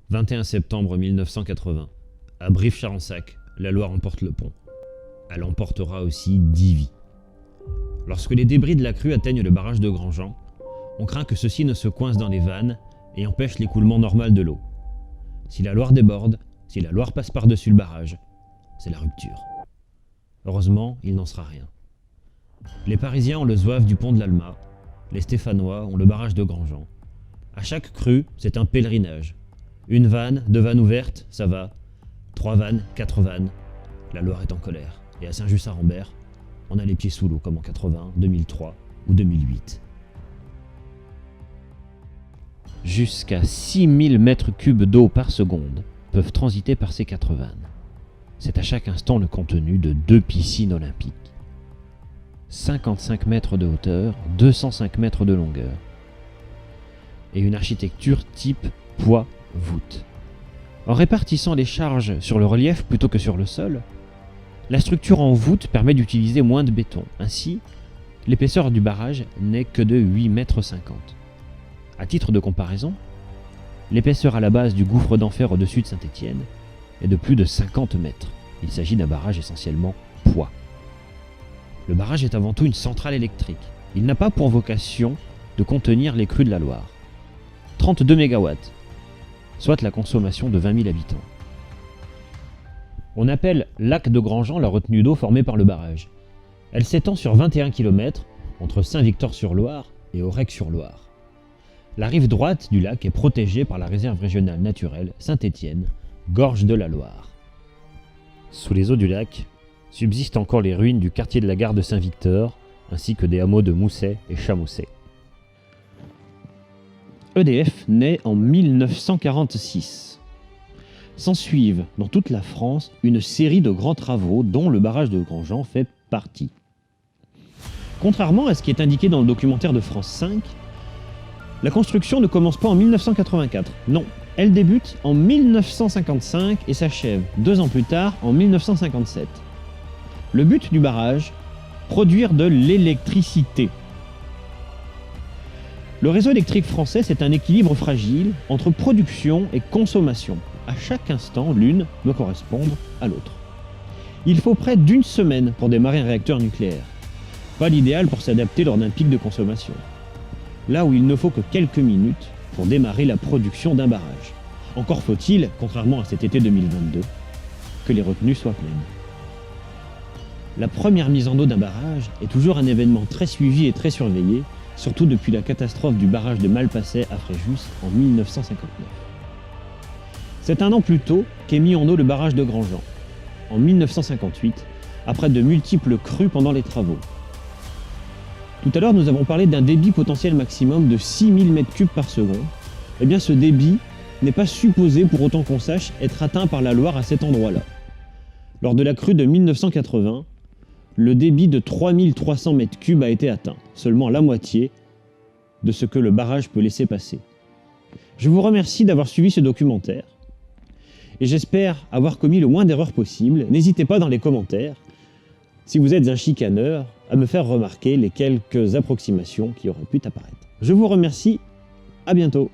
21 septembre 1980. À Brive-Charensac, la Loire emporte le pont. Elle emportera aussi 10 vies. Lorsque les débris de la crue atteignent le barrage de Grandjean, on craint que ceux-ci ne se coincent dans les vannes et empêchent l'écoulement normal de l'eau. Si la Loire déborde, si la Loire passe par-dessus le barrage, c'est la rupture. Heureusement, il n'en sera rien. Les Parisiens ont le zouave du pont de l'Alma, les Stéphanois ont le barrage de Grandjean. À chaque crue, c'est un pèlerinage. Une vanne, 2 vannes ouvertes, ça va. 3 vannes, 4 vannes. La Loire est en colère. Et à Saint-Just-à-Rambert, on a les pieds sous l'eau comme en 80, 2003 ou 2008. Jusqu'à 6000 mètres cubes d'eau par seconde peuvent transiter par ces 4 vannes. C'est à chaque instant le contenu de 2 piscines olympiques. 55 mètres de hauteur, 205 mètres de longueur. Et une architecture type poids-voûte. En répartissant les charges sur le relief plutôt que sur le sol, la structure en voûte permet d'utiliser moins de béton. Ainsi, l'épaisseur du barrage n'est que de 8,50 mètres. À titre de comparaison, l'épaisseur à la base du gouffre d'enfer au-dessus de Saint-Étienne est de plus de 50 mètres. Il s'agit d'un barrage essentiellement poids. Le barrage est avant tout une centrale électrique. Il n'a pas pour vocation de contenir les crues de la Loire. 32 MW, soit la consommation de 20 000 habitants. On appelle lac de Grandjean la retenue d'eau formée par le barrage. Elle s'étend sur 21 km entre Saint-Victor-sur-Loire et Aurec-sur-Loire. La rive droite du lac est protégée par la réserve régionale naturelle Saint-Étienne, gorge de la Loire. Sous les eaux du lac subsistent encore les ruines du quartier de la gare de Saint-Victor, ainsi que des hameaux de Mousset et Chamousset. EDF naît en 1946. S'ensuivent dans toute la France une série de grands travaux dont le barrage de Grandjean fait partie. Contrairement à ce qui est indiqué dans le documentaire de France 5, la construction ne commence pas en 1984. Non, elle débute en 1955 et s'achève 2 ans plus tard, en 1957. Le but du barrage, produire de l'électricité. Le réseau électrique français, c'est un équilibre fragile entre production et consommation. À chaque instant, l'une doit correspondre à l'autre. Il faut près d'1 semaine pour démarrer un réacteur nucléaire. Pas l'idéal pour s'adapter lors d'un pic de consommation. Là où il ne faut que quelques minutes pour démarrer la production d'un barrage. Encore faut-il, contrairement à cet été 2022, que les retenues soient pleines. La première mise en eau d'un barrage est toujours un événement très suivi et très surveillé, surtout depuis la catastrophe du barrage de Malpasset à Fréjus en 1959. C'est 1 an plus tôt qu'est mis en eau le barrage de Grandjean, en 1958, après de multiples crues pendant les travaux. Tout à l'heure, nous avons parlé d'un débit potentiel maximum de 6000 m3 par seconde. Eh bien, ce débit n'est pas supposé, pour autant qu'on sache, être atteint par la Loire à cet endroit-là. Lors de la crue de 1980, le débit de 3300 m3 a été atteint, seulement la moitié de ce que le barrage peut laisser passer. Je vous remercie d'avoir suivi ce documentaire et j'espère avoir commis le moins d'erreurs possible. N'hésitez pas dans les commentaires, si vous êtes un chicaneur, à me faire remarquer les quelques approximations qui auraient pu apparaître. Je vous remercie, à bientôt.